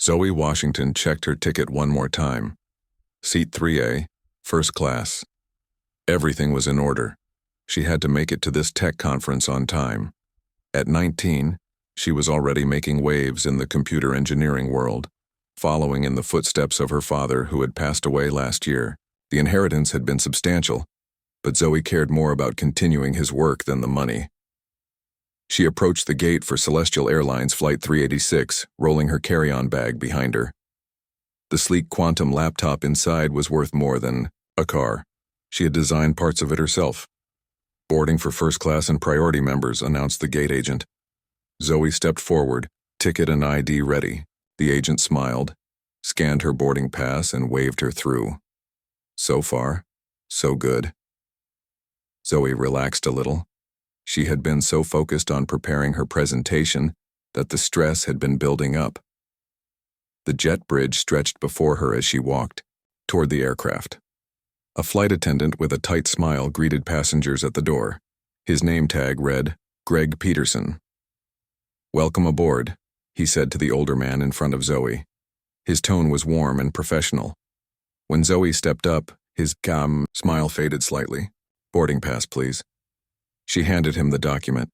Zoe Washington checked her ticket one more time. Seat 3A, first class. Everything was in order. She had to make it to this tech conference on time. At 19, she was already making waves in the computer engineering world, following in the footsteps of her father who had passed away last year. The inheritance had been substantial, but Zoe cared more about continuing his work than the money. She approached the gate for Celestial Airlines Flight 386, rolling her carry-on bag behind her. The sleek quantum laptop inside was worth more than a car. She had designed parts of it herself. Boarding for first class and priority members, announced the gate agent. Zoe stepped forward, ticket and ID ready. The agent smiled, scanned her boarding pass, and waved her through. So far, so good. Zoe relaxed a little. She had been so focused on preparing her presentation that the stress had been building up. The jet bridge stretched before her as she walked toward the aircraft. A flight attendant with a tight smile greeted passengers at the door. His name tag read, Greg Peterson. "Welcome aboard," he said to the older man in front of Zoe. His tone was warm and professional. When Zoe stepped up, his smile faded slightly. "Boarding pass, please." She handed him the document.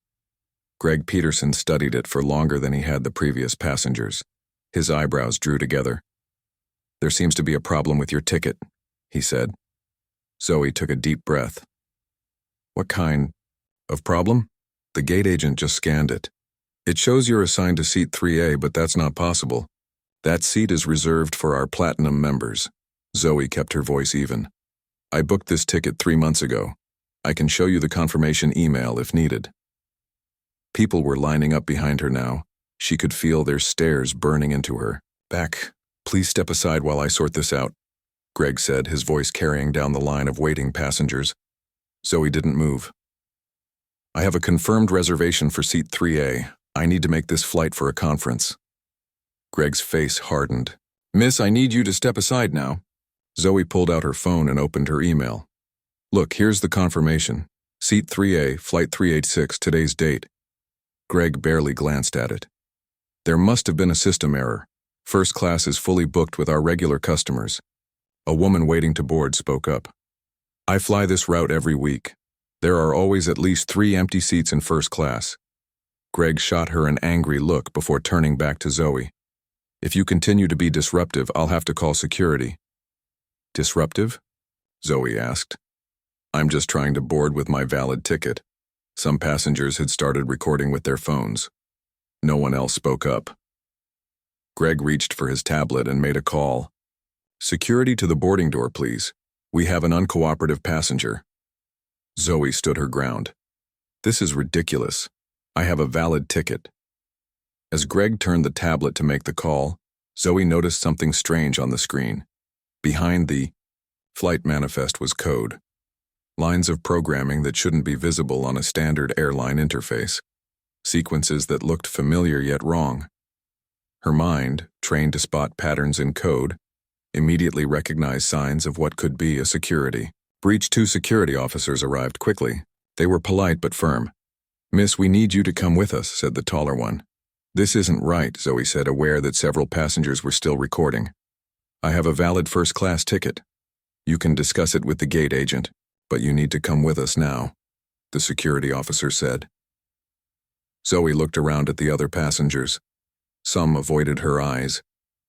Greg Peterson studied it for longer than he had the previous passengers. His eyebrows drew together. "There seems to be a problem with your ticket," he said. Zoe took a deep breath. "What kind of problem?" The gate agent just scanned it. "It shows you're assigned to seat 3A, but that's not possible. That seat is reserved for our platinum members." Zoe kept her voice even. "I booked this ticket 3 months ago. I can show you the confirmation email if needed." People were lining up behind her now. She could feel their stares burning into her. "Back. Please step aside while I sort this out," Greg said, his voice carrying down the line of waiting passengers. Zoe didn't move. "I have a confirmed reservation for seat 3A. I need to make this flight for a conference." Greg's face hardened. "Miss, I need you to step aside now." Zoe pulled out her phone and opened her email. "Look, here's the confirmation. Seat 3A, Flight 386, today's date." Greg barely glanced at it. "There must have been a system error. First class is fully booked with our regular customers." A woman waiting to board spoke up. "I fly this route every week. There are always at least 3 empty seats in first class." Greg shot her an angry look before turning back to Zoe. "If you continue to be disruptive, I'll have to call security." "Disruptive?" Zoe asked. "I'm just trying to board with my valid ticket." Some passengers had started recording with their phones. No one else spoke up. Greg reached for his tablet and made a call. "Security to the boarding door, please. We have an uncooperative passenger." Zoe stood her ground. "This is ridiculous. I have a valid ticket." As Greg turned the tablet to make the call, Zoe noticed something strange on the screen. Behind the flight manifest was code. Lines of programming that shouldn't be visible on a standard airline interface. Sequences that looked familiar yet wrong. Her mind, trained to spot patterns in code, immediately recognized signs of what could be a security breach. 2 security officers arrived quickly. They were polite but firm. "Miss, we need you to come with us," said the taller one. "This isn't right," Zoe said, aware that several passengers were still recording. "I have a valid first-class ticket. You can discuss it with the gate agent, but you need to come with us now," the security officer said. Zoe looked around at the other passengers. Some avoided her eyes.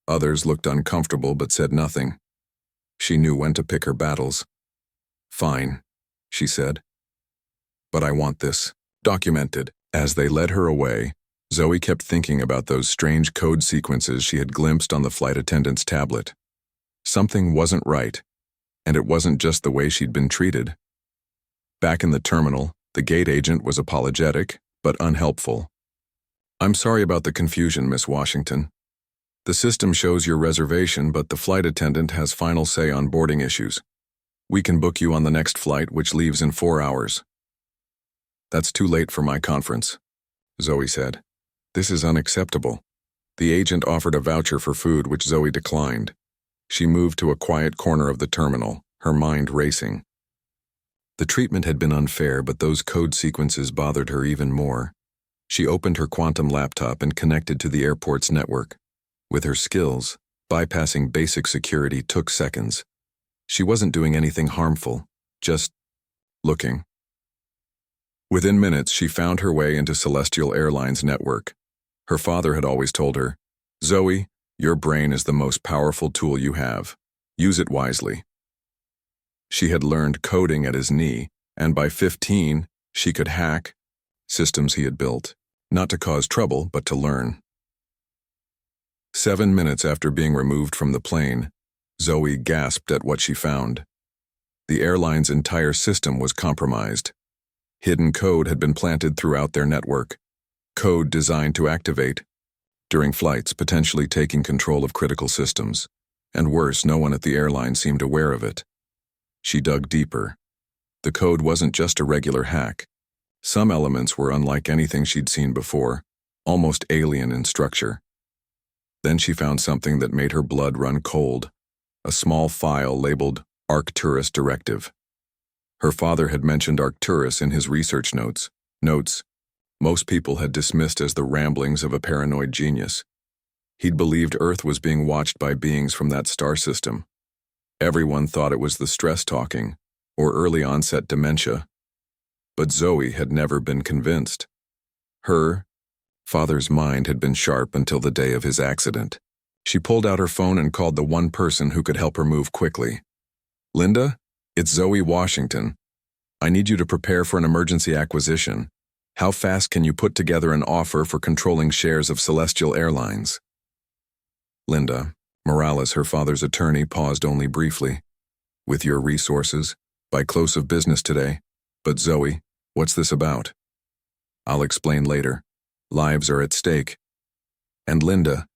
Others looked uncomfortable but said nothing. She knew when to pick her battles. "Fine," she said. "But I want this documented." As they led her away, Zoe kept thinking about those strange code sequences she had glimpsed on the flight attendant's tablet. Something wasn't right, and it wasn't just the way she'd been treated. Back in the terminal, the gate agent was apologetic, but unhelpful. "I'm sorry about the confusion, Miss Washington. The system shows your reservation, but the flight attendant has final say on boarding issues. We can book you on the next flight, which leaves in 4 hours." "That's too late for my conference," Zoe said. "This is unacceptable." The agent offered a voucher for food, which Zoe declined. She moved to a quiet corner of the terminal, her mind racing. The treatment had been unfair, but those code sequences bothered her even more. She opened her quantum laptop and connected to the airport's network. With her skills, bypassing basic security took seconds. She wasn't doing anything harmful, just looking. Within minutes, she found her way into Celestial Airlines network. Her father had always told her, "Zoe, your brain is the most powerful tool you have. Use it wisely." She had learned coding at his knee, and by 15, she could hack systems he had built, not to cause trouble, but to learn. 7 minutes after being removed from the plane, Zoe gasped at what she found. The airline's entire system was compromised. Hidden code had been planted throughout their network, code designed to activate during flights, potentially taking control of critical systems. And worse, no one at the airline seemed aware of it. She dug deeper. The code wasn't just a regular hack. Some elements were unlike anything she'd seen before, almost alien in structure. Then she found something that made her blood run cold, a small file labeled Arcturus Directive. Her father had mentioned Arcturus in his research notes most people had dismissed as the ramblings of a paranoid genius. He'd believed Earth was being watched by beings from that star system. Everyone thought it was the stress talking, or early onset dementia. But Zoe had never been convinced. Her father's mind had been sharp until the day of his accident. She pulled out her phone and called the one person who could help her move quickly. "Linda, it's Zoe Washington. I need you to prepare for an emergency acquisition. How fast can you put together an offer for controlling shares of Celestial Airlines?" Linda, Morales, her father's attorney, paused only briefly. "With your resources, by close of business today. But Zoe, what's this about?" "I'll explain later. Lives are at stake." "And Linda,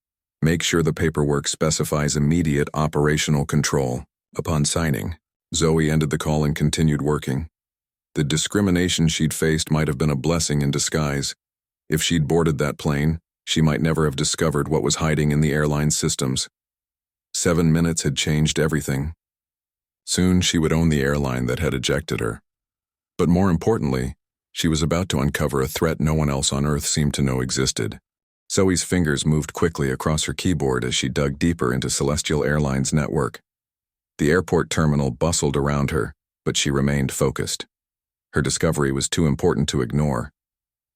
make sure the paperwork specifies immediate operational control." Upon signing, Zoe ended the call and continued working. The discrimination she'd faced might have been a blessing in disguise. If she'd boarded that plane, she might never have discovered what was hiding in the airline's systems. 7 minutes had changed everything. Soon she would own the airline that had ejected her. But more importantly, she was about to uncover a threat no one else on Earth seemed to know existed. Zoe's fingers moved quickly across her keyboard as she dug deeper into Celestial Airlines' network. The airport terminal bustled around her, but she remained focused. Her discovery was too important to ignore.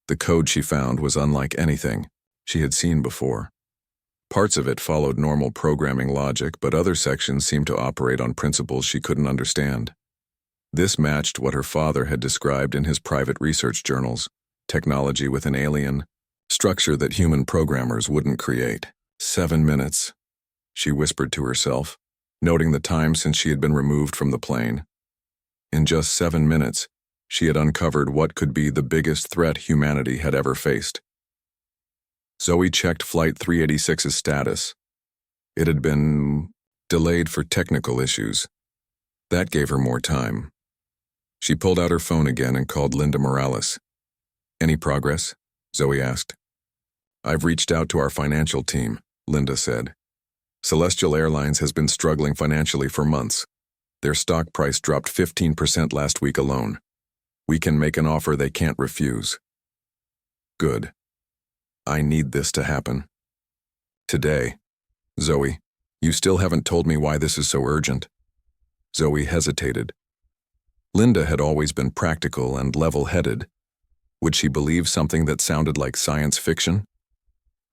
The code she found was unlike anything she had seen before. Parts of it followed normal programming logic, but other sections seemed to operate on principles she couldn't understand. This matched what her father had described in his private research journals, technology with an alien structure that human programmers wouldn't create. 7 minutes, she whispered to herself, noting the time since she had been removed from the plane. In just 7 minutes, she had uncovered what could be the biggest threat humanity had ever faced. Zoe checked Flight 386's status. It had been delayed for technical issues. That gave her more time. She pulled out her phone again and called Linda Morales. "Any progress?" Zoe asked. "I've reached out to our financial team," Linda said. "Celestial Airlines has been struggling financially for months. Their stock price dropped 15% last week alone. We can make an offer they can't refuse." "Good. I need this to happen. Today." "Zoe, you still haven't told me why this is so urgent." Zoe hesitated. Linda had always been practical and level-headed. Would she believe something that sounded like science fiction?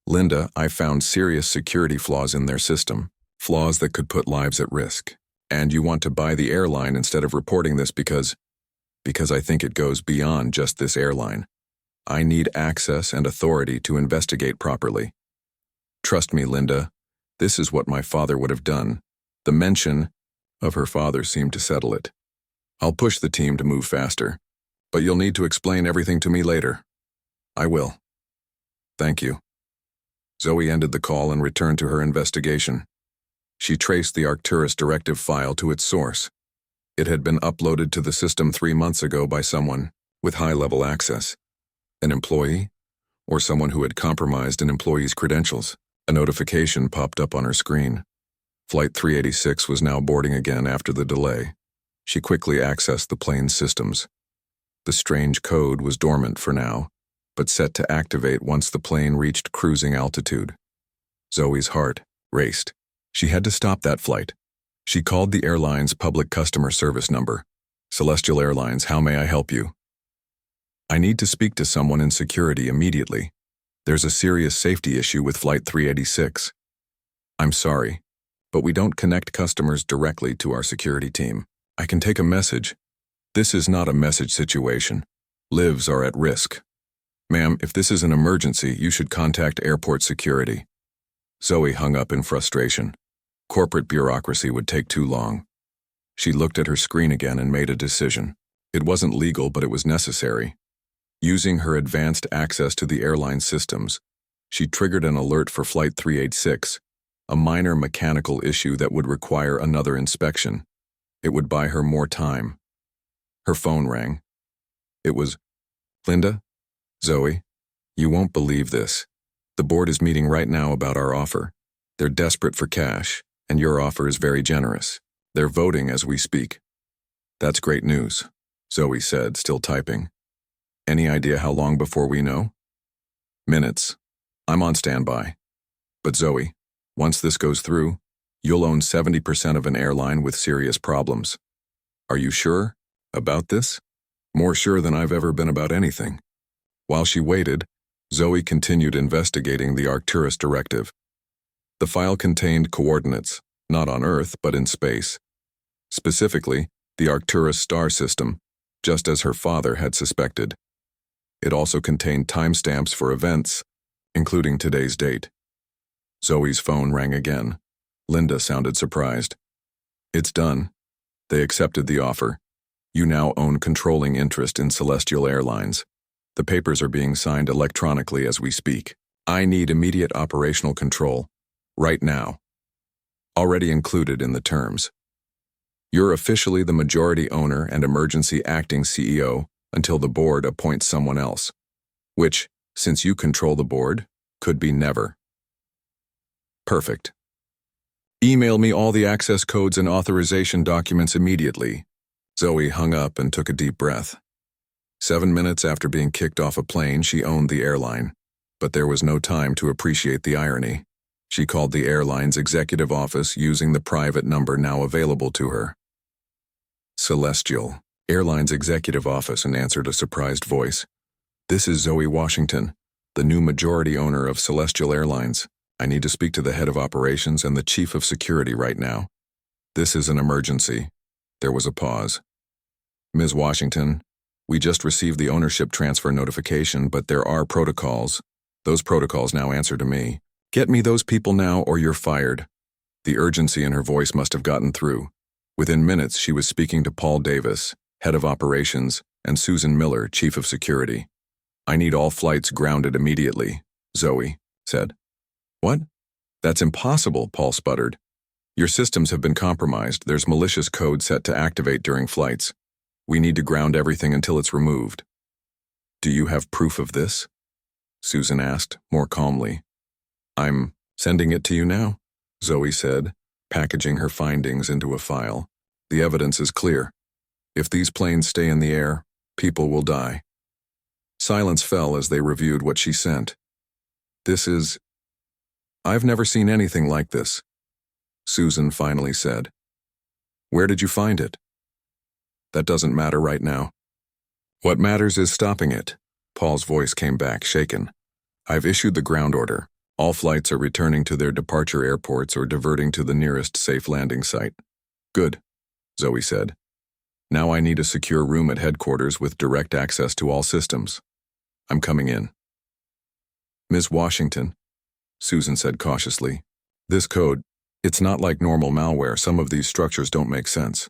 "Linda, I found serious security flaws in their system, flaws that could put lives at risk. And you want to buy the airline instead of reporting this because I think it goes beyond just this airline. I need access and authority to investigate properly. Trust me, Linda, this is what my father would have done." The mention of her father seemed to settle it. "I'll push the team to move faster, but you'll need to explain everything to me later." "I will. Thank you." Zoe ended the call and returned to her investigation. She traced the Arcturus Directive file to its source. It had been uploaded to the system 3 months ago by someone with high-level access. An employee, or someone who had compromised an employee's credentials. A notification popped up on her screen. Flight 386 was now boarding again after the delay. She quickly accessed the plane's systems. The strange code was dormant for now, but set to activate once the plane reached cruising altitude. Zoe's heart raced. She had to stop that flight. She called the airline's public customer service number. Celestial Airlines, how may I help you? I need to speak to someone in security immediately. There's a serious safety issue with Flight 386. I'm sorry, but we don't connect customers directly to our security team. I can take a message. This is not a message situation. Lives are at risk. Ma'am, if this is an emergency, you should contact airport security. Zoe hung up in frustration. Corporate bureaucracy would take too long. She looked at her screen again and made a decision. It wasn't legal, but it was necessary. Using her advanced access to the airline systems, she triggered an alert for Flight 386, a minor mechanical issue that would require another inspection. It would buy her more time. Her phone rang. It was, Linda? Zoe? You won't believe this. The board is meeting right now about our offer. They're desperate for cash, and your offer is very generous. They're voting as we speak. That's great news, Zoe said, still typing. Any idea how long before we know? Minutes. I'm on standby. But Zoe, once this goes through, you'll own 70% of an airline with serious problems. Are you sure about this? More sure than I've ever been about anything. While she waited, Zoe continued investigating the Arcturus directive. The file contained coordinates, not on Earth, but in space. Specifically, the Arcturus star system, just as her father had suspected. It also contained timestamps for events, including today's date. Zoe's phone rang again. Linda sounded surprised. It's done. They accepted the offer. You now own controlling interest in Celestial Airlines. The papers are being signed electronically as we speak. I need immediate operational control, right now. Already included in the terms. You're officially the majority owner and emergency acting CEO until the board appoints someone else, which, since you control the board, could be never. Perfect. Email me all the access codes and authorization documents immediately. Zoe hung up and took a deep breath. 7 minutes after being kicked off a plane, she owned the airline, but there was no time to appreciate the irony. She called the airline's executive office using the private number now available to her. Celestial Airlines executive office, and answered a surprised voice. This is Zoe Washington, the new majority owner of Celestial Airlines. I need to speak to the head of operations and the chief of security right now. This is an emergency. There was a pause. Ms. Washington, we just received the ownership transfer notification, but there are protocols. Those protocols now answer to me. Get me those people now or you're fired. The urgency in her voice must have gotten through. Within minutes, she was speaking to Paul Davis, head of operations, and Susan Miller, chief of security. I need all flights grounded immediately, Zoe said. What? That's impossible, Paul sputtered. Your systems have been compromised. There's malicious code set to activate during flights. We need to ground everything until it's removed. Do you have proof of this? Susan asked, more calmly. I'm sending it to you now, Zoe said, packaging her findings into a file. The evidence is clear. If these planes stay in the air, people will die. Silence fell as they reviewed what she sent. I've never seen anything like this, Susan finally said. Where did you find it? That doesn't matter right now. What matters is stopping it. Paul's voice came back, shaken. I've issued the ground order. All flights are returning to their departure airports or diverting to the nearest safe landing site. Good, Zoe said. Now I need a secure room at headquarters with direct access to all systems. I'm coming in. Ms. Washington, Susan said cautiously. This code, it's not like normal malware. Some of these structures don't make sense.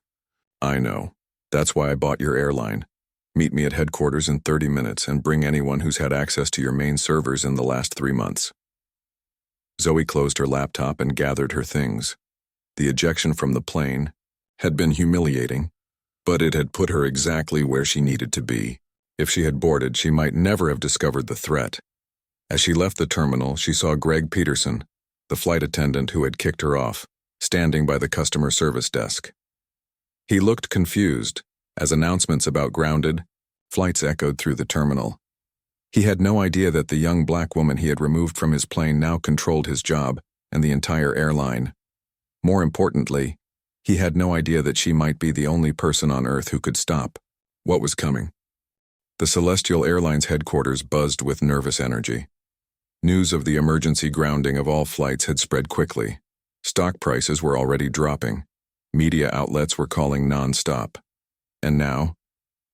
I know. That's why I bought your airline. Meet me at headquarters in 30 minutes and bring anyone who's had access to your main servers in the last 3 months. Zoe closed her laptop and gathered her things. The ejection from the plane had been humiliating, but it had put her exactly where she needed to be. If she had boarded, she might never have discovered the threat. As she left the terminal, she saw Greg Peterson, the flight attendant who had kicked her off, standing by the customer service desk. He looked confused as announcements about grounded flights echoed through the terminal. He had no idea that the young black woman he had removed from his plane now controlled his job and the entire airline. More importantly, he had no idea that she might be the only person on Earth who could stop what was coming. The Celestial Airlines headquarters buzzed with nervous energy. News of the emergency grounding of all flights had spread quickly. Stock prices were already dropping. Media outlets were calling non-stop. And now,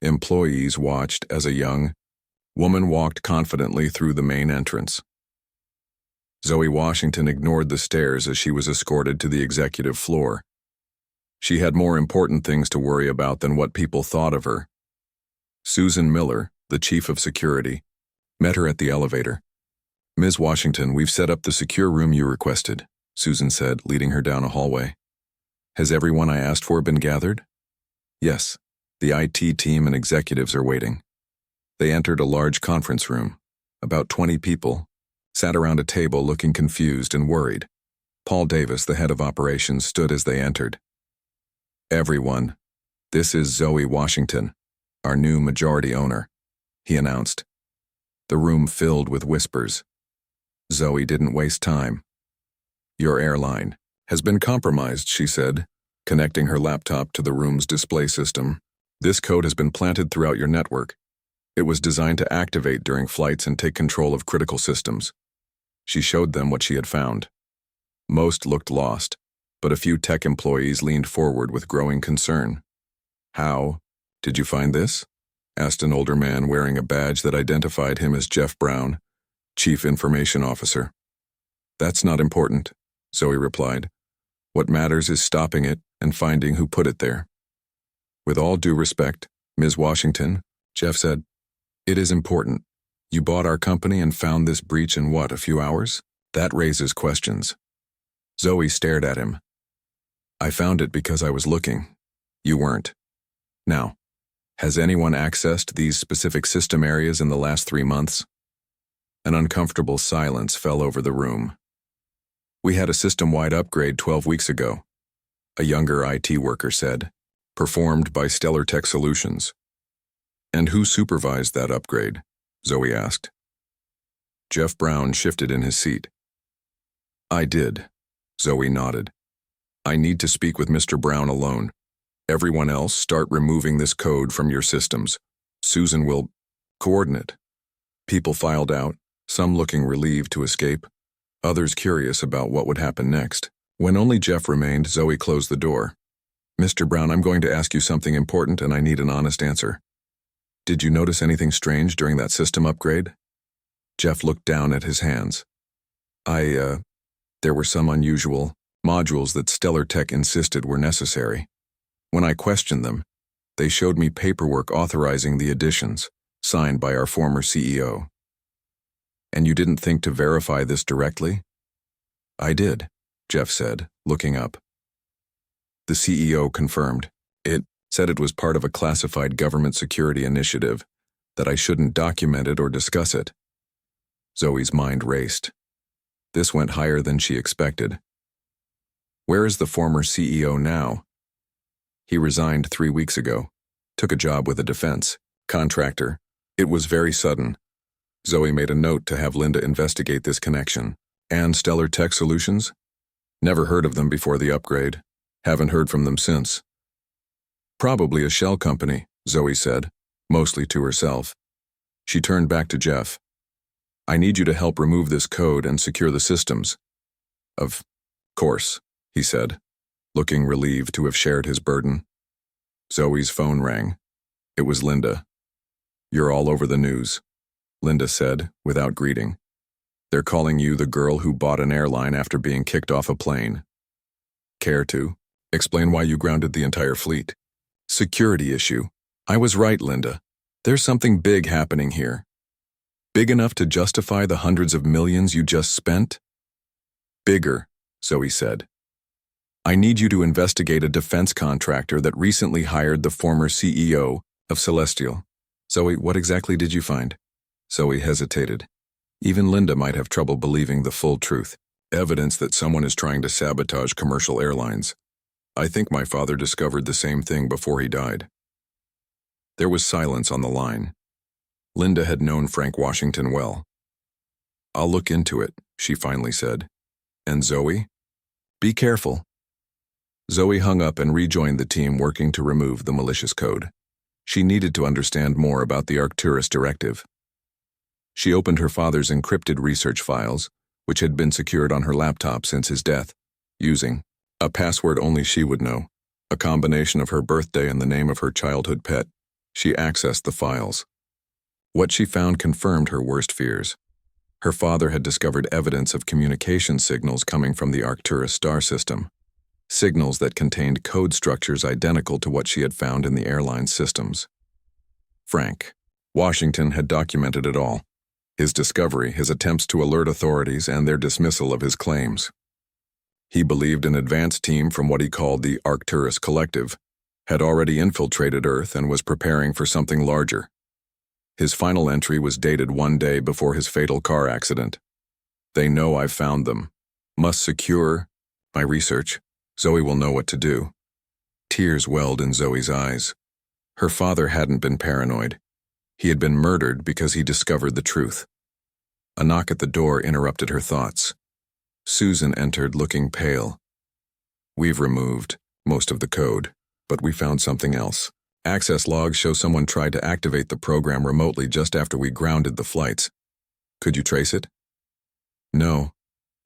employees watched as a young woman walked confidently through the main entrance. Zoe Washington ignored the stares as she was escorted to the executive floor. She had more important things to worry about than what people thought of her. Susan Miller, the chief of security, met her at the elevator. "Ms. Washington, we've set up the secure room you requested," Susan said, leading her down a hallway. "Has everyone I asked for been gathered?" "Yes. The IT team and executives are waiting." They entered a large conference room. About 20 people sat around a table looking confused and worried. Paul Davis, the head of operations, stood as they entered. "Everyone, this is Zoe Washington, our new majority owner," he announced. The room filled with whispers. Zoe didn't waste time. "Your airline has been compromised," she said, connecting her laptop to the room's display system. "This code has been planted throughout your network. It was designed to activate during flights and take control of critical systems." She showed them what she had found. Most looked lost, but a few tech employees leaned forward with growing concern. "How did you find this?" asked an older man wearing a badge that identified him as Jeff Brown, Chief Information Officer. "That's not important," Zoe replied. "What matters is stopping it and finding who put it there." "With all due respect, Ms. Washington," Jeff said, "it is important. You bought our company and found this breach in what, a few hours? That raises questions." Zoe stared at him. "I found it because I was looking. You weren't. Now, has anyone accessed these specific system areas in the last 3 months?" An uncomfortable silence fell over the room. "We had a system-wide upgrade 12 weeks ago," a younger IT worker said, "performed by Stellar Tech Solutions." "And who supervised that upgrade?" Zoe asked. Jeff Brown shifted in his seat. "I did," Zoe nodded. "I need to speak with Mr. Brown alone. Everyone else, start removing this code from your systems. Susan will coordinate." People filed out, some looking relieved to escape, others curious about what would happen next. When only Jeff remained, Zoe closed the door. "Mr. Brown, I'm going to ask you something important and I need an honest answer. Did you notice anything strange during that system upgrade?" Jeff looked down at his hands. There were some unusual modules that Stellar Tech insisted were necessary. When I questioned them, they showed me paperwork authorizing the additions, signed by our former CEO. "And you didn't think to verify this directly?" "I did," Jeff said, looking up. The CEO confirmed. It said it was part of a classified government security initiative, that I shouldn't document it or discuss it. Zoe's mind raced. This went higher than she expected. "Where is the former CEO now?" "He resigned 3 weeks ago. Took a job with a defense contractor. It was very sudden." Zoe made a note to have Linda investigate this connection. "And Stellar Tech Solutions?" "Never heard of them before the upgrade. Haven't heard from them since." "Probably a shell company," Zoe said, mostly to herself. She turned back to Jeff. "I need you to help remove this code and secure the systems." "Of course," he said, looking relieved to have shared his burden. Zoe's phone rang. It was Linda. "You're all over the news," Linda said, without greeting. "They're calling you the girl who bought an airline after being kicked off a plane. Care to explain why you grounded the entire fleet?" "Security issue. I was right, Linda. There's something big happening here." "Big enough to justify the hundreds of millions you just spent?" "Bigger," Zoe said. "I need you to investigate a defense contractor that recently hired the former CEO of Celestial." "Zoe, what exactly did you find?" Zoe hesitated. Even Linda might have trouble believing the full truth. "Evidence that someone is trying to sabotage commercial airlines. I think my father discovered the same thing before he died." There was silence on the line. Linda had known Frank Washington well. "I'll look into it," she finally said. And Zoe? Be careful. Zoe hung up and rejoined the team working to remove the malicious code. She needed to understand more about the Arcturus directive. She opened her father's encrypted research files, which had been secured on her laptop since his death, using a password only she would know, a combination of her birthday and the name of her childhood pet. She accessed the files. What she found confirmed her worst fears. Her father had discovered evidence of communication signals coming from the Arcturus star system, signals that contained code structures identical to what she had found in the airline systems. Frank Washington had documented it all. His discovery, his attempts to alert authorities, and their dismissal of his claims. He believed an advanced team from what he called the Arcturus Collective had already infiltrated Earth and was preparing for something larger. His final entry was dated one day before his fatal car accident. They know I've found them. Must secure my research. Zoe will know what to do. Tears welled in Zoe's eyes. Her father hadn't been paranoid. He had been murdered because he discovered the truth. A knock at the door interrupted her thoughts. Susan entered looking pale. We've removed most of the code, but we found something else. Access logs show someone tried to activate the program remotely just after we grounded the flights. Could you trace it? No.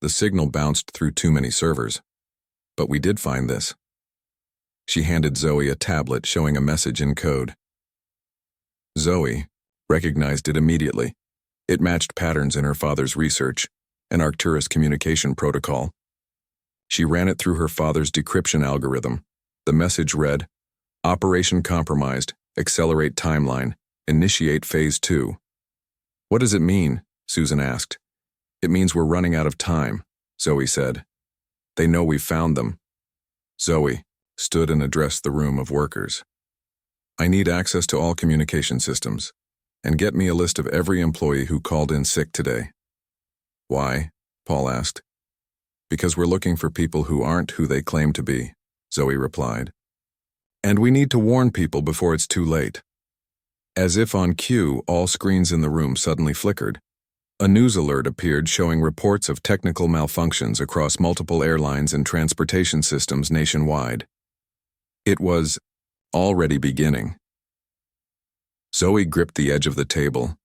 The signal bounced through too many servers. But we did find this. She handed Zoe a tablet showing a message in code. Zoe recognized it immediately. It matched patterns in her father's research, an Arcturus communication protocol. She ran it through her father's decryption algorithm. The message read, Operation compromised, accelerate timeline, initiate phase 2. What does it mean? Susan asked. It means we're running out of time, Zoe said. They know we found them. Zoe stood and addressed the room of workers. I need access to all communication systems, and get me a list of every employee who called in sick today. Why? Paul asked. Because we're looking for people who aren't who they claim to be, Zoe replied. And we need to warn people before it's too late. As if on cue, all screens in the room suddenly flickered. A news alert appeared showing reports of technical malfunctions across multiple airlines and transportation systems nationwide. It was already beginning. Zoe gripped the edge of the table.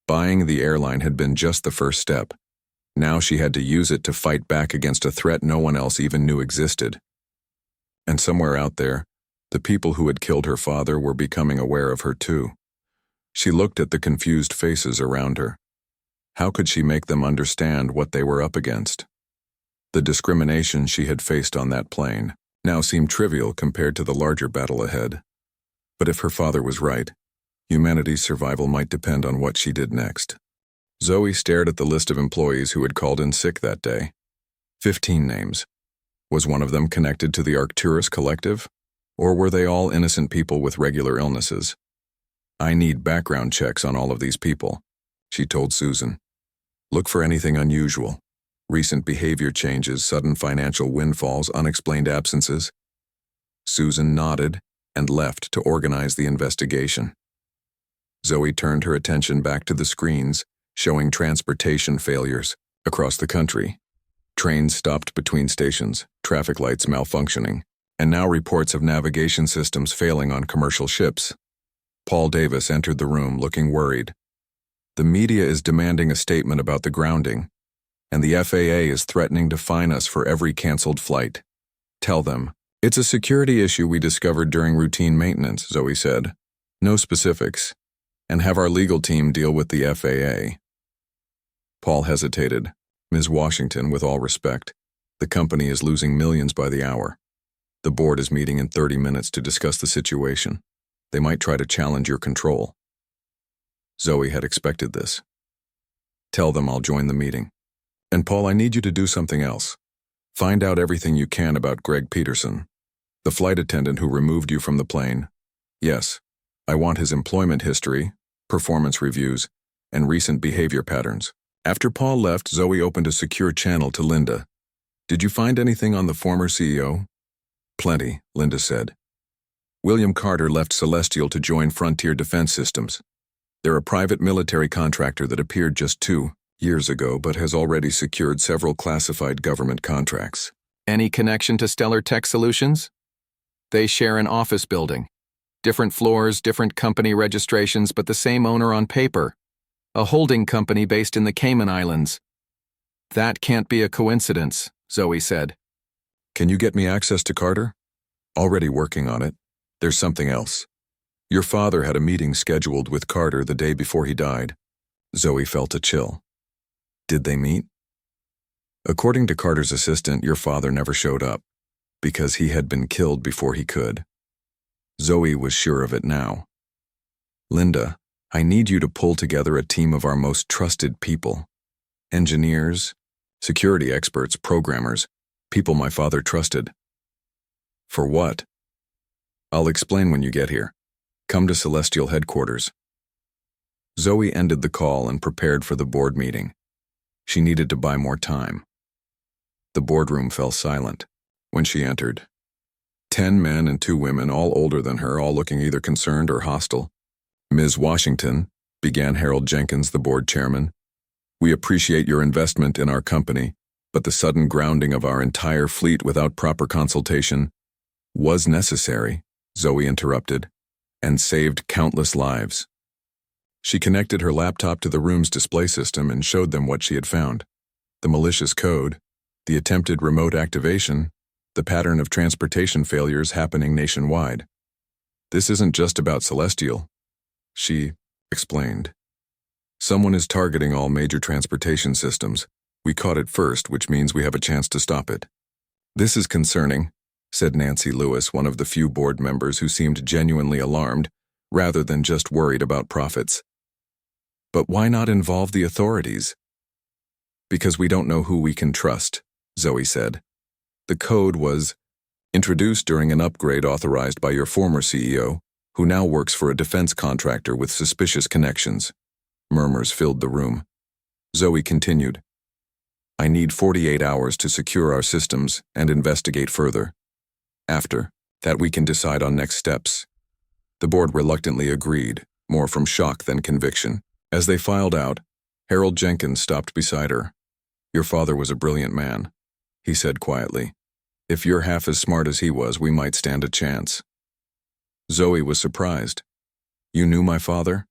Buying the airline had been just the first step. Now she had to use it to fight back against a threat no one else even knew existed. And somewhere out there, the people who had killed her father were becoming aware of her too. She looked at the confused faces around her. How could she make them understand what they were up against? The discrimination she had faced on that plane now seemed trivial compared to the larger battle ahead. But if her father was right, humanity's survival might depend on what she did next. Zoe stared at the list of employees who had called in sick that day. 15 names. Was one of them connected to the Arcturus Collective? Or were they all innocent people with regular illnesses? I need background checks on all of these people, she told Susan. Look for anything unusual. Recent behavior changes, sudden financial windfalls, unexplained absences. Susan nodded and left to organize the investigation. Zoe turned her attention back to the screens, showing transportation failures across the country. Trains stopped between stations, traffic lights malfunctioning, and now reports of navigation systems failing on commercial ships. Paul Davis entered the room looking worried. The media is demanding a statement about the grounding, and the FAA is threatening to fine us for every canceled flight. Tell them, it's a security issue we discovered during routine maintenance, Zoe said. No specifics, and have our legal team deal with the FAA. Paul hesitated. Ms. Washington, with all respect, the company is losing millions by the hour. The board is meeting in 30 minutes to discuss the situation. They might try to challenge your control. Zoe had expected this. Tell them I'll join the meeting. And Paul, I need you to do something else. Find out everything you can about Greg Peterson, the flight attendant who removed you from the plane. Yes, I want his employment history, performance reviews, and recent behavior patterns. After Paul left, Zoe opened a secure channel to Linda. Did you find anything on the former CEO? Plenty, Linda said. William Carter left Celestial to join Frontier Defense Systems. They're a private military contractor that appeared just 2 years ago but has already secured several classified government contracts. Any connection to Stellar Tech Solutions? They share an office building. Different floors, different company registrations, but the same owner on paper. A holding company based in the Cayman Islands. That can't be a coincidence, Zoe said. Can you get me access to Carter? Already working on it. There's something else. Your father had a meeting scheduled with Carter the day before he died. Zoe felt a chill. Did they meet? According to Carter's assistant, your father never showed up because he had been killed before he could. Zoe was sure of it now. Linda, I need you to pull together a team of our most trusted people. Engineers, security experts, programmers, people my father trusted. For what? I'll explain when you get here. Come to Celestial headquarters. Zoe ended the call and prepared for the board meeting. She needed to buy more time. The boardroom fell silent when she entered. 10 men and 2 women, all older than her, all looking either concerned or hostile. Ms. Washington, began Harold Jenkins, the board chairman, we appreciate your investment in our company, but the sudden grounding of our entire fleet without proper consultation was necessary, Zoe interrupted, and saved countless lives. She connected her laptop to the room's display system and showed them what she had found. The malicious code, the attempted remote activation, the pattern of transportation failures happening nationwide. This isn't just about Celestial, she explained. Someone is targeting all major transportation systems. We caught it first, which means we have a chance to stop it. This is concerning, said Nancy Lewis, one of the few board members who seemed genuinely alarmed, rather than just worried about profits. But why not involve the authorities? Because we don't know who we can trust, Zoe said. The code was introduced during an upgrade authorized by your former CEO, who now works for a defense contractor with suspicious connections. Murmurs filled the room. Zoe continued. I need 48 hours to secure our systems and investigate further. After that, we can decide on next steps. The board reluctantly agreed, more from shock than conviction. As they filed out, Harold Jenkins stopped beside her. Your father was a brilliant man, he said quietly. If you're half as smart as he was, we might stand a chance. Zoe was surprised. You knew my father?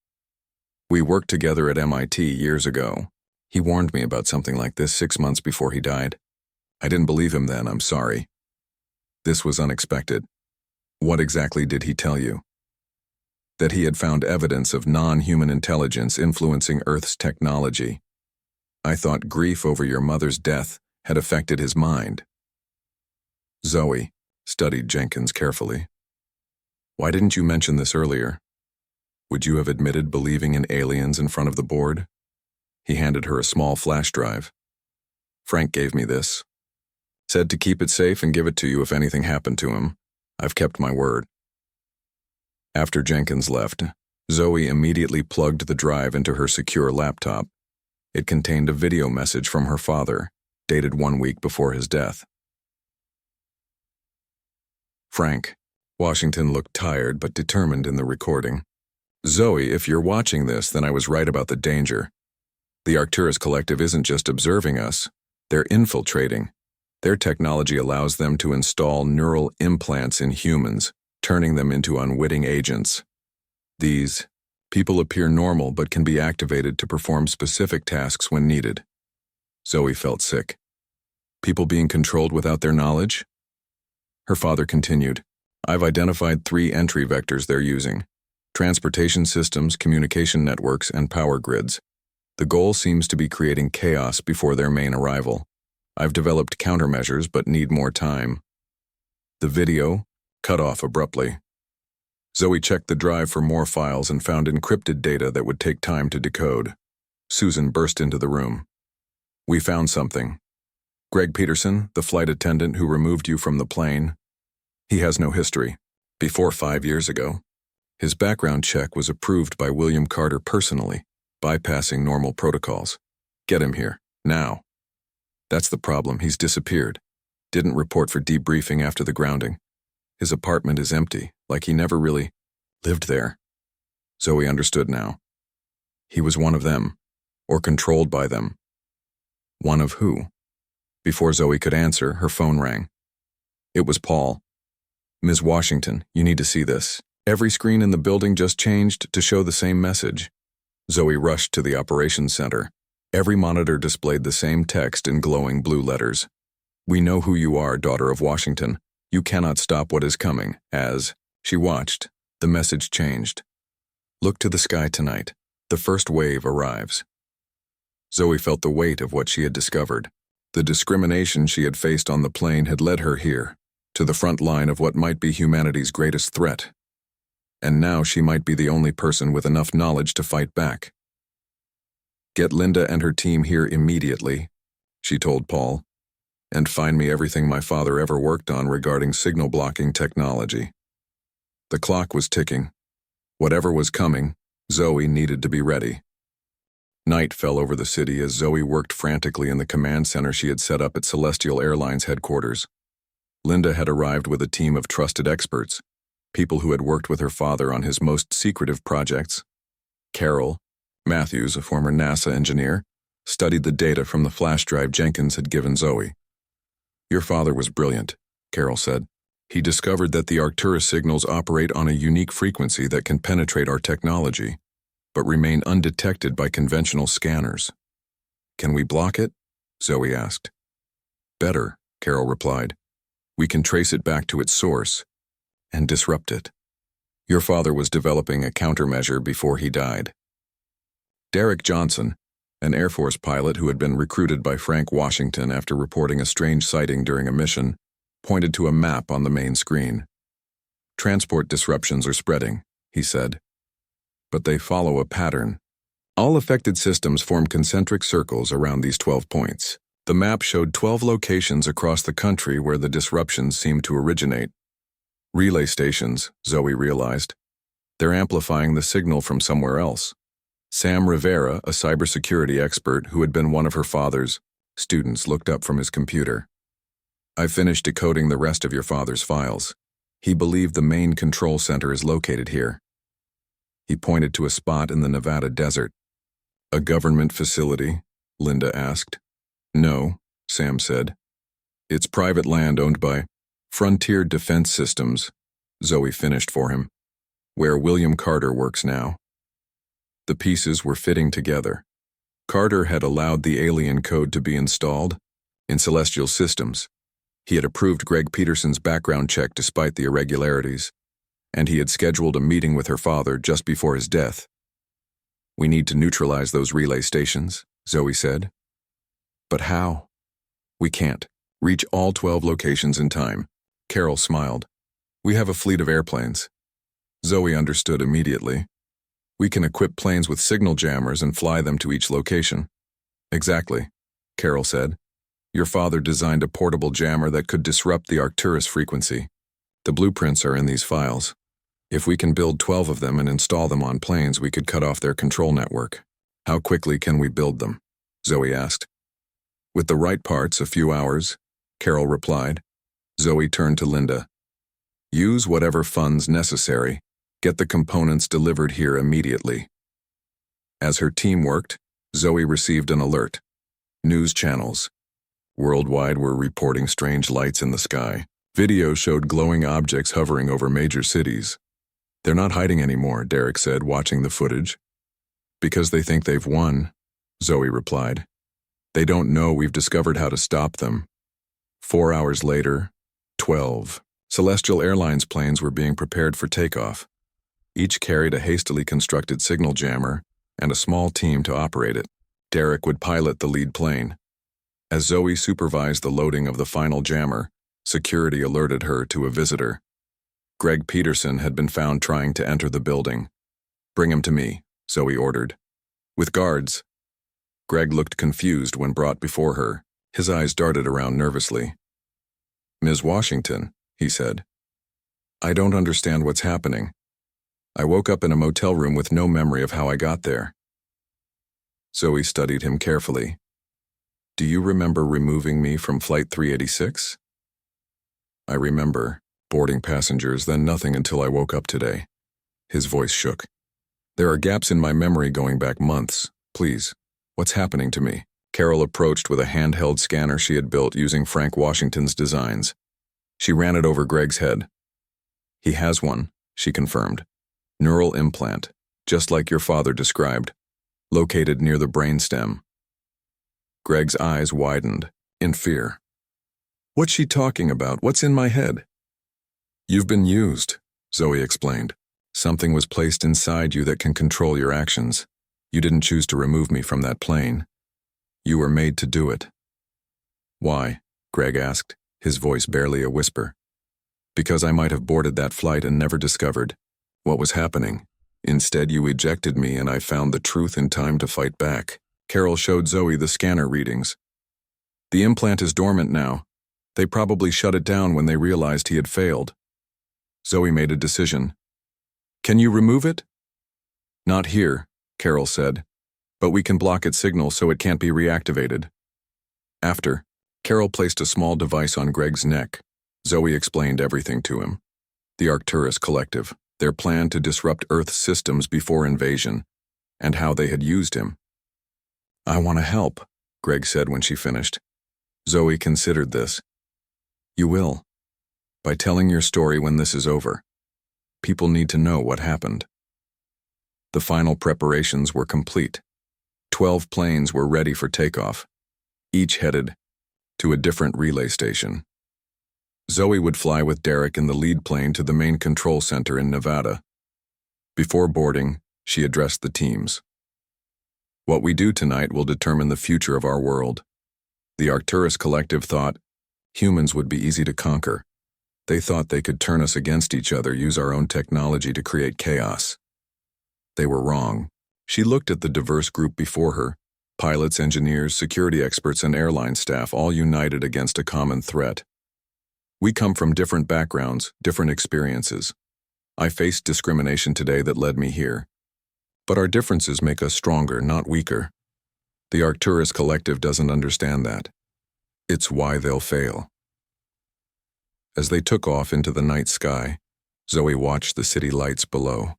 We worked together at MIT years ago. He warned me about something like this 6 months before he died. I didn't believe him then, I'm sorry. This was unexpected. What exactly did he tell you? That he had found evidence of non-human intelligence influencing Earth's technology. I thought grief over your mother's death had affected his mind. Zoe studied Jenkins carefully. Why didn't you mention this earlier? Would you have admitted believing in aliens in front of the board? He handed her a small flash drive. Frank gave me this. Said to keep it safe and give it to you if anything happened to him. I've kept my word. After Jenkins left, Zoe immediately plugged the drive into her secure laptop. It contained a video message from her father, dated 1 week before his death. Frank. Washington looked tired but determined in the recording. Zoe, if you're watching this, then I was right about the danger. The Arcturus Collective isn't just observing us, they're infiltrating. Their technology allows them to install neural implants in humans, turning them into unwitting agents. These people appear normal but can be activated to perform specific tasks when needed. Zoe felt sick. People being controlled without their knowledge? Her father continued. I've identified 3 entry vectors they're using: transportation systems, communication networks, and power grids. The goal seems to be creating chaos before their main arrival. I've developed countermeasures but need more time. The video cut off abruptly. Zoe checked the drive for more files and found encrypted data that would take time to decode. Susan burst into the room. We found something. Greg Peterson, the flight attendant who removed you from the plane, he has no history. Before 5 years ago, his background check was approved by William Carter personally, bypassing normal protocols. Get him here, now. That's the problem, he's disappeared. Didn't report for debriefing after the grounding. His apartment is empty, like he never really lived there. Zoe understood now. He was one of them. or controlled by them. One of who? Before Zoe could answer, her phone rang. It was Paul. Ms. Washington, you need to see this. Every screen in the building just changed to show the same message. Zoe rushed to the operations center. Every monitor displayed the same text in glowing blue letters. We know who you are, daughter of Washington. You cannot stop what is coming. As she watched, the message changed. Look to the sky tonight. The first wave arrives. Zoe felt the weight of what she had discovered. The discrimination she had faced on the plane had led her here, to the front line of what might be humanity's greatest threat. And now she might be the only person with enough knowledge to fight back. Get Linda and her team here immediately, she told Paul, and find me everything my father ever worked on regarding signal blocking technology. The clock was ticking. Whatever was coming, Zoe needed to be ready. Night fell over the city as Zoe worked frantically in the command center she had set up at Celestial Airlines headquarters. Linda had arrived with a team of trusted experts, people who had worked with her father on his most secretive projects. Carol Matthews, a former NASA engineer, studied the data from the flash drive Jenkins had given Zoe. Your father was brilliant, Carol said. He discovered that the Arcturus signals operate on a unique frequency that can penetrate our technology, but remain undetected by conventional scanners. Can we block it? Zoe asked. Better, Carol replied. We can trace it back to its source and disrupt it. Your father was developing a countermeasure before he died. Derek Johnson, an Air Force pilot who had been recruited by Frank Washington after reporting a strange sighting during a mission, pointed to a map on the main screen. Transport disruptions are spreading, he said. But they follow a pattern. All affected systems form concentric circles around these 12 points. The map showed 12 locations across the country where the disruptions seemed to originate. Relay stations, Zoe realized. They're amplifying the signal from somewhere else. Sam Rivera, a cybersecurity expert who had been one of her father's students, looked up from his computer. I finished decoding the rest of your father's files. He believed the main control center is located here. He pointed to a spot in the Nevada desert. A government facility? Linda asked. No, Sam said. It's private land owned by Frontier Defense Systems, Zoe finished for him, where William Carter works now. The pieces were fitting together. Carter had allowed the alien code to be installed in Celestial Systems. He had approved Greg Peterson's background check despite the irregularities, and he had scheduled a meeting with her father just before his death. We need to neutralize those relay stations, Zoe said. But how? We can't reach all 12 locations in time. Carol smiled. We have a fleet of airplanes. Zoe understood immediately. We can equip planes with signal jammers and fly them to each location. Exactly, Carol said. Your father designed a portable jammer that could disrupt the Arcturus frequency. The blueprints are in these files. If we can build 12 of them and install them on planes, we could cut off their control network. How quickly can we build them? Zoe asked. With the right parts, a few hours, Carol replied. Zoe turned to Linda. Use whatever funds necessary. Get the components delivered here immediately. As her team worked, Zoe received an alert. News channels worldwide were reporting strange lights in the sky. Video showed glowing objects hovering over major cities. They're not hiding anymore, Derek said, watching the footage. Because they think they've won, Zoe replied. They don't know we've discovered how to stop them. 4 hours later, 12 Celestial Airlines planes were being prepared for takeoff. Each carried a hastily constructed signal jammer and a small team to operate it. Derek would pilot the lead plane. As Zoe supervised the loading of the final jammer, security alerted her to a visitor. Greg Peterson had been found trying to enter the building. Bring him to me, Zoe ordered. With guards. Greg looked confused when brought before her. His eyes darted around nervously. Ms. Washington, he said. I don't understand what's happening. I woke up in a motel room with no memory of how I got there. Zoe studied him carefully. Do you remember removing me from Flight 386? I remember boarding passengers, then nothing until I woke up today. His voice shook. There are gaps in my memory going back months. Please, What's happening to me? Carol approached with a handheld scanner she had built using Frank Washington's designs. She ran it over Greg's head. He has one, she confirmed. Neural implant, just like your father described, located near the brainstem. Greg's eyes widened, in fear. What's she talking about? What's in my head? You've been used, Zoe explained. Something was placed inside you that can control your actions. You didn't choose to remove me from that plane. You were made to do it. Why? Greg asked, his voice barely a whisper. Because I might have boarded that flight and never discovered what was happening. Instead, you ejected me and I found the truth in time to fight back. Carol showed Zoe the scanner readings. The implant is dormant now. They probably shut it down when they realized he had failed. Zoe made a decision. Can you remove it? Not here, Carol said, but we can block its signal so it can't be reactivated. After, Carol placed a small device on Greg's neck. Zoe explained everything to him. The Arcturus Collective, their plan to disrupt Earth's systems before invasion, and how they had used him. I want to help, Greg said when she finished. Zoe considered this. You will. By telling your story when this is over. People need to know what happened. The final preparations were complete. 12 planes were ready for takeoff, each headed to a different relay station. Zoe would fly with Derek in the lead plane to the main control center in Nevada. Before boarding, she addressed the teams. What we do tonight will determine the future of our world. The Arcturus Collective thought humans would be easy to conquer. They thought they could turn us against each other, use our own technology to create chaos. They were wrong. She looked at the diverse group before her, pilots, engineers, security experts, and airline staff, all united against a common threat. We come from different backgrounds, different experiences. I faced discrimination today that led me here. But our differences make us stronger, not weaker. The Arcturus Collective doesn't understand that. It's why they'll fail. As they took off into the night sky, Zoe watched the city lights below.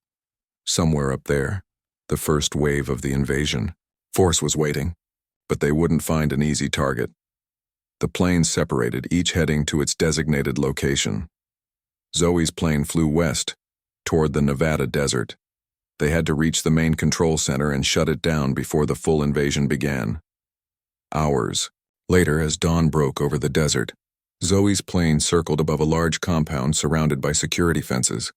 Somewhere up there, the first wave of the invasion. Force was waiting, but they wouldn't find an easy target. The planes separated, each heading to its designated location. Zoe's plane flew west, toward the Nevada desert. They had to reach the main control center and shut it down before the full invasion began. Hours later, as dawn broke over the desert, Zoe's plane circled above a large compound surrounded by security fences.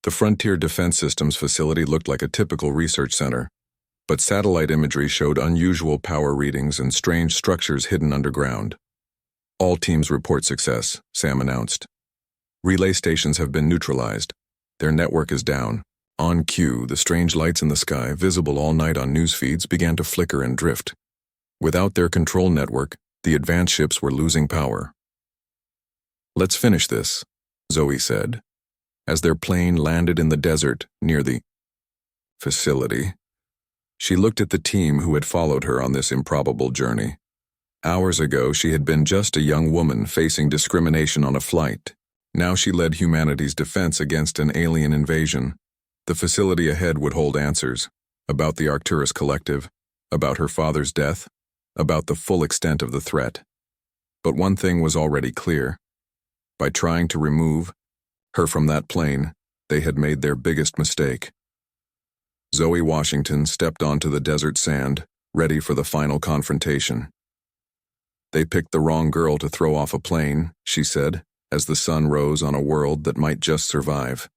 The Frontier Defense Systems facility looked like a typical research center, but satellite imagery showed unusual power readings and strange structures hidden underground. All teams report success, Sam announced. Relay stations have been neutralized. Their network is down. On cue, the strange lights in the sky, visible all night on news feeds, began to flicker and drift. Without their control network, the advanced ships were losing power. Let's finish this, Zoe said, as their plane landed in the desert near the facility. She looked at the team who had followed her on this improbable journey. Hours ago, she had been just a young woman facing discrimination on a flight. Now she led humanity's defense against an alien invasion. The facility ahead would hold answers about the Arcturus Collective, about her father's death, about the full extent of the threat. But one thing was already clear. By trying to remove her from that plane, they had made their biggest mistake. Zoe Washington stepped onto the desert sand, ready for the final confrontation. They picked the wrong girl to throw off a plane, she said, as the sun rose on a world that might just survive.